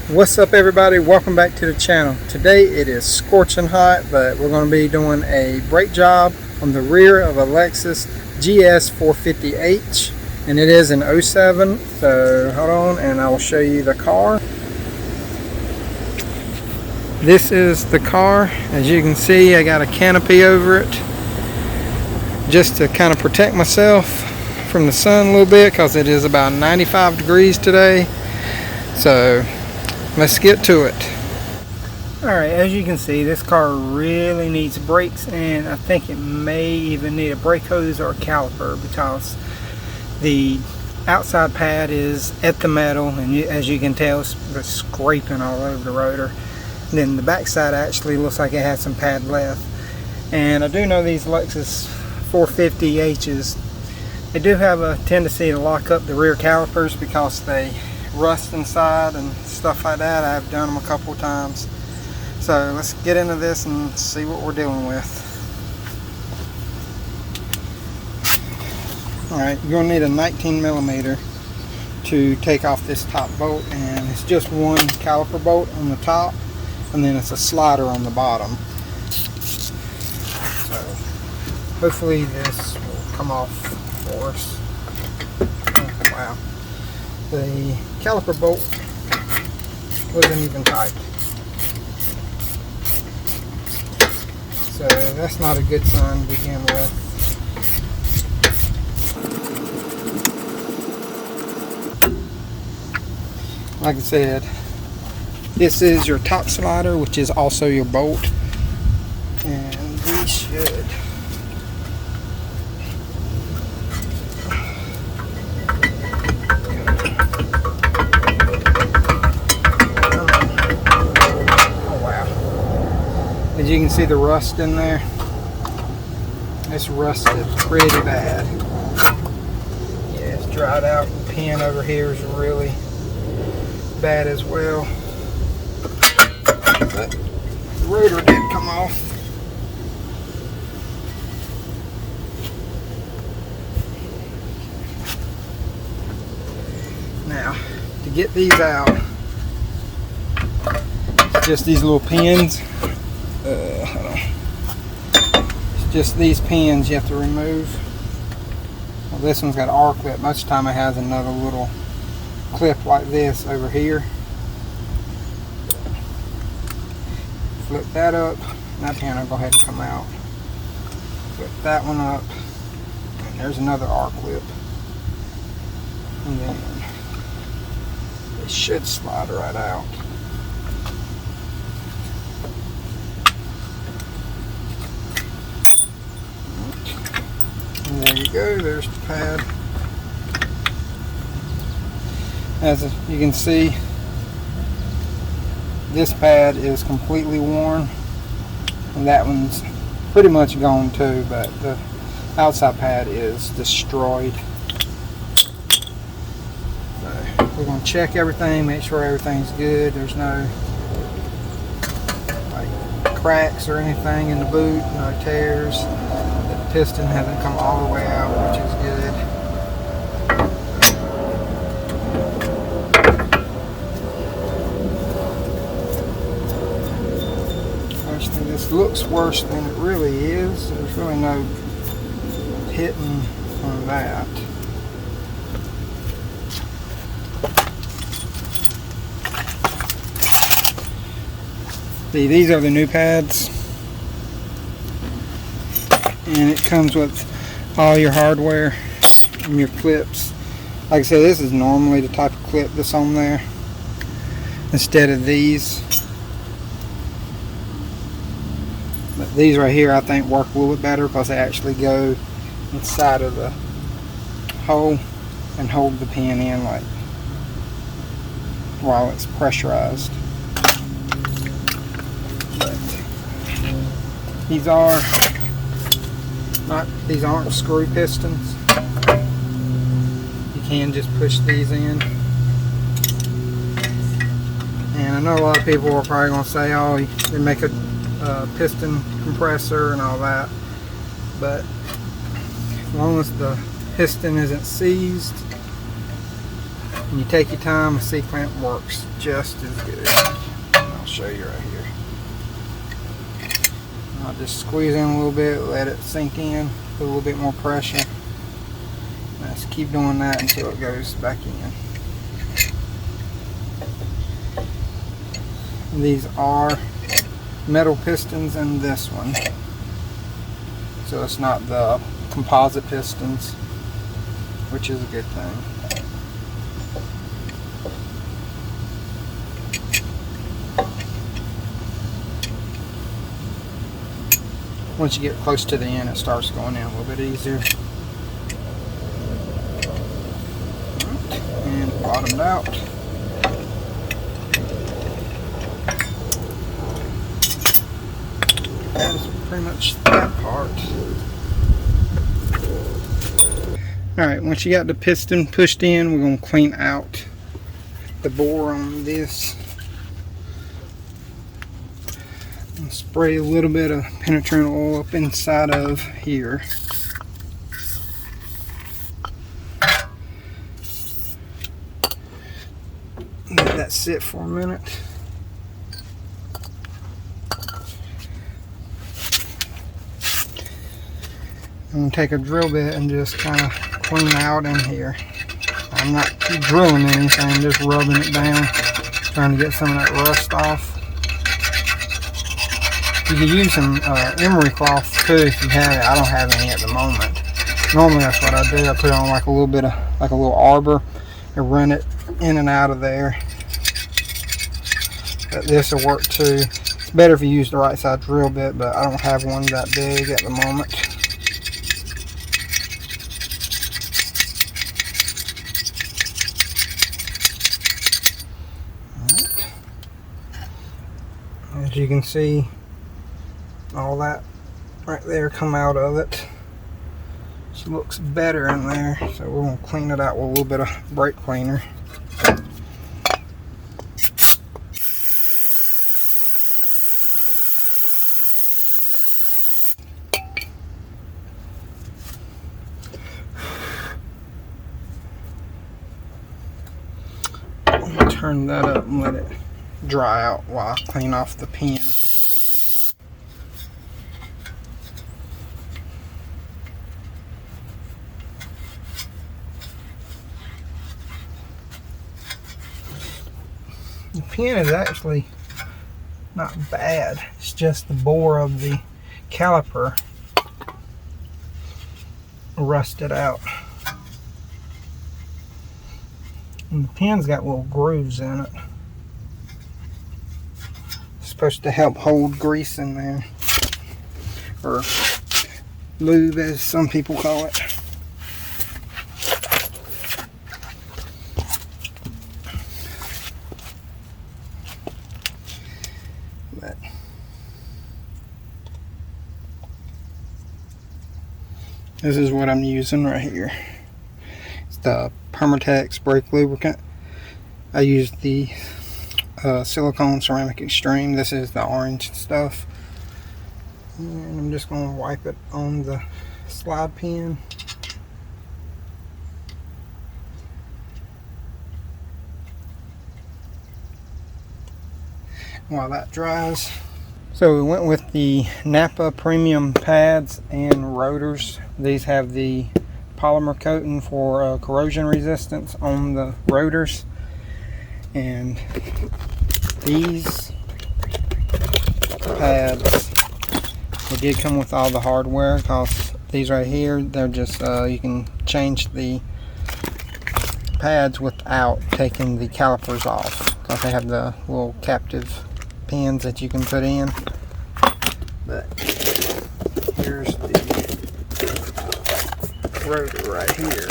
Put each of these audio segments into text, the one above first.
What's up everybody, welcome back to the channel. Today it is scorching hot, but we're going to be doing a brake job on the rear of a Lexus GS450H, and it is an 07. So hold on and I will show you the car. This is the car. As you can see, I got a canopy over it just to kind of protect myself from the sun a little bit, because it is about 95 degrees today. So let's get to it. Alright, as you can see, this car really needs brakes, and I think it may even need a brake hose or a caliper, because the outside pad is at the metal, and as you can tell, it's scraping all over the rotor. And then the back side actually looks like it has some pad left. And I do know these Lexus 450Hs, they do have a tendency to lock up the rear calipers because they rust inside and stuff like that. I've done them a couple of times. So let's get into this and see what we're dealing with. Alright, you're going to need a 19mm to take off this top bolt, and it's just one caliper bolt on the top, and then it's a slider on the bottom. So hopefully this will come off for us. Oh, wow. The caliper bolt wasn't even tight, so that's not a good sign to begin with. Like I said, this is your top slider, which is also your bolt, and we should as you can see the rust in there. It's rusted pretty bad. Yeah, it's dried out. The pin over here is really bad as well. But the rotor did come off. Now, to get these out, it's just these little pins. Hold on. It's just these pins you have to remove. Well, this one's got an R clip. Most of the time it has another little clip like this over here. Flip that up. That pin will go ahead and come out. Flip that one up. And there's another R clip. And then it should slide right out. And there you go, there's the pad. As you can see, this pad is completely worn, and that one's pretty much gone too, but the outside pad is destroyed. So we're going to check everything, make sure everything's good. There's no like cracks or anything in the boot, no tears. The piston hasn't come all the way out, which is good. Actually, this looks worse than it really is. There's really no hitting on that. See, these are the new pads. And it comes with all your hardware and your clips. Like I said, this is normally the type of clip that's on there instead of these. But these right here I think work a little bit better because they actually go inside of the hole and hold the pin in like while it's pressurized. But these aren't screw pistons. You can just push these in. And I know a lot of people are probably going to say, oh, they make a piston compressor and all that. But as long as the piston isn't seized, and you take your time, a C-clamp works just as good. I'll show you right here. I'll just squeeze in a little bit, let it sink in, put a little bit more pressure. Let's keep doing that until it goes back in. These are metal pistons in this one, so it's not the composite pistons, which is a good thing. Once you get close to the end, it starts going in a little bit easier. And bottomed out. That's pretty much that part. Alright, once you got the piston pushed in, we're going to clean out the bore on this. And spray a little bit of penetrating oil up inside of here. Let that sit for a minute. I'm going to take a drill bit and just kind of clean out in here. I'm not drilling anything, just rubbing it down, trying to get some of that rust off. You could use some emery cloth too if you have it. I don't have any at the moment. Normally that's what I do. I put it on like a little bit of, like a little arbor, and run it in and out of there. But this will work too. It's better if you use the right side drill bit, but I don't have one that big at the moment. As you can see, all that right there come out of it. It looks better in there, so we're going to clean it out with a little bit of brake cleaner. Turn that up and let it dry out while I clean off the pin. The pin is actually not bad. It's just the bore of the caliper rusted out. And the pin's got little grooves in it. It's supposed to help hold grease in there, or lube as some people call it. But this is what I'm using right here. It's the Permatex brake lubricant. I use the silicone ceramic extreme. This is the orange stuff, and I'm just going to wipe it on the slide pin. While that dries. So we went with the Napa premium pads and rotors. These have the polymer coating for corrosion resistance on the rotors, and these pads, they did come with all the hardware, because these right here, they're just you can change the pads without taking the calipers off, because they have the little captive pins that you can put in. But here's the rotor right here.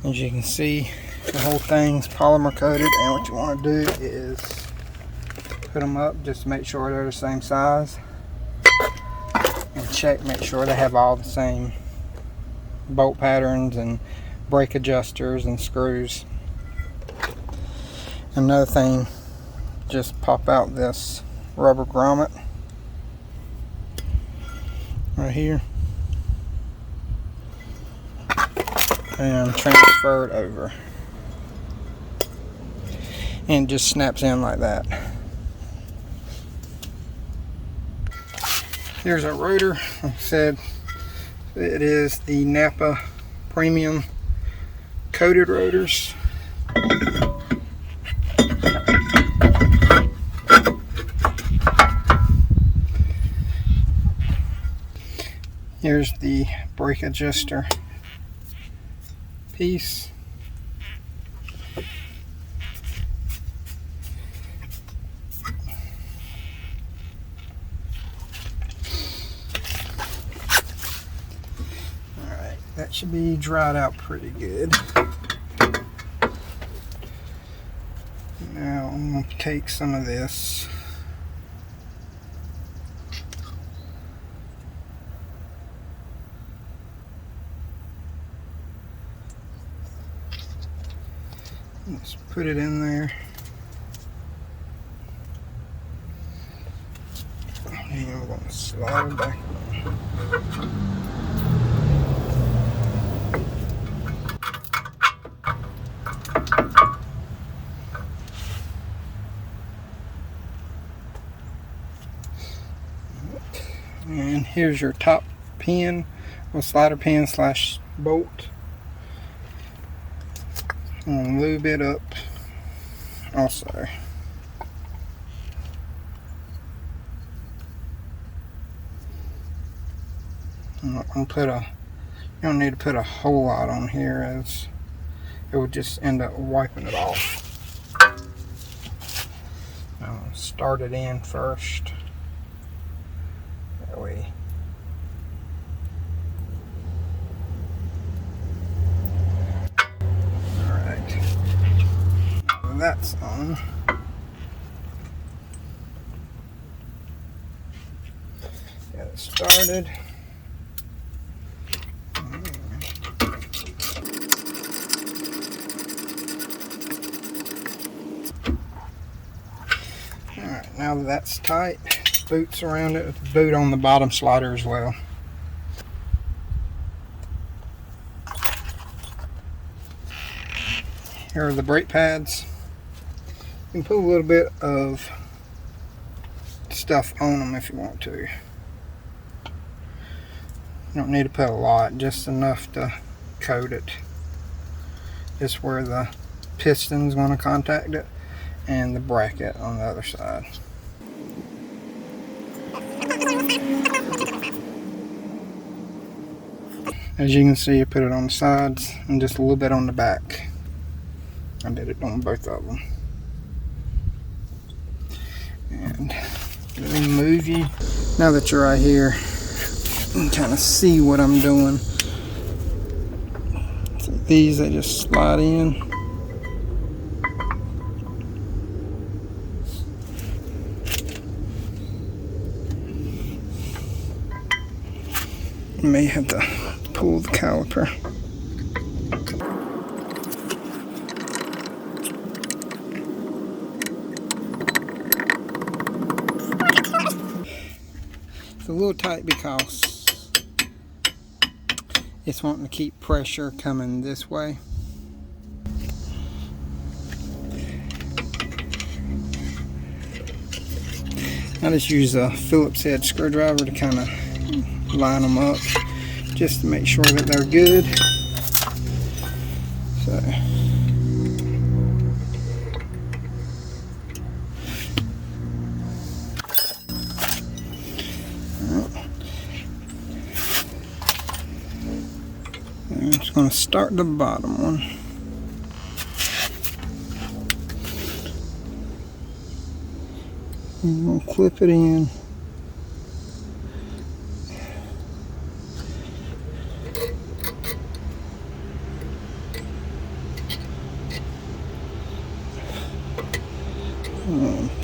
As you can see, the whole thing's polymer coated, and what you want to do is put them up just to make sure they're the same size, and check, make sure they have all the same bolt patterns and brake adjusters and screws. Another thing, just pop out this rubber grommet right here. and transfer it over. And it just snaps in like that. Here's our rotor. Like I said, it is the Napa Premium coated rotors. Here's the brake adjuster piece. Alright, that should be dried out pretty good. Now I'm going to take some of this. Let's put it in there. And we're going to slide it back on. And here's your top pin, or slider pin slash bolt. And lube it up also. I'm not going to put you don't need to put a whole lot on here, as it would just end up wiping it off. I'll start it in first. That way. That's on. Get it started. Alright, now that that's tight, boots around it with the boot on the bottom slider as well. Here are the brake pads. You can put a little bit of stuff on them if you want to. You don't need to put a lot, just enough to coat it. Just where the piston's going to contact it, and the bracket on the other side. As you can see, I put it on the sides and just a little bit on the back. I did it on both of them. And let me move you. Now that you're right here, you can kind of see what I'm doing. So these, they just slide in. You may have to pull the caliper. It's a little tight because it's wanting to keep pressure coming this way. I just use a Phillips head screwdriver to kind of line them up, just to make sure that they're good. So. I'm just going to start the bottom one. I'm going to clip it in.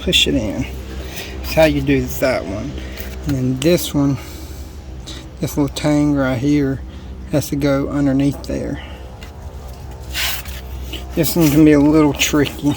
Push it in. That's how you do that one. And then this one, this little tang right here, has to go underneath there. This one can be a little tricky.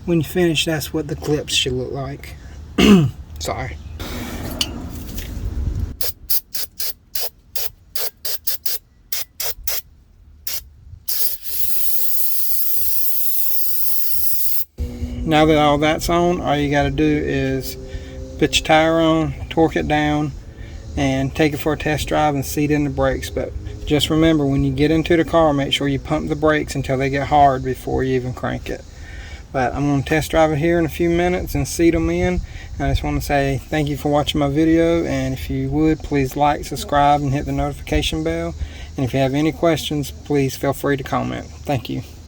when you finish, that's what the clips should look like. Sorry. Now that all that's on, all you got to do is put your tire on, torque it down, and take it for a test drive and seat in the brakes. But just remember, when you get into the car, make sure you pump the brakes until they get hard before you even crank it. But I'm going to test drive it here in a few minutes and seat them in. And I just want to say thank you for watching my video, and if you would, please like, subscribe, and hit the notification bell. And if you have any questions, please feel free to comment. Thank you.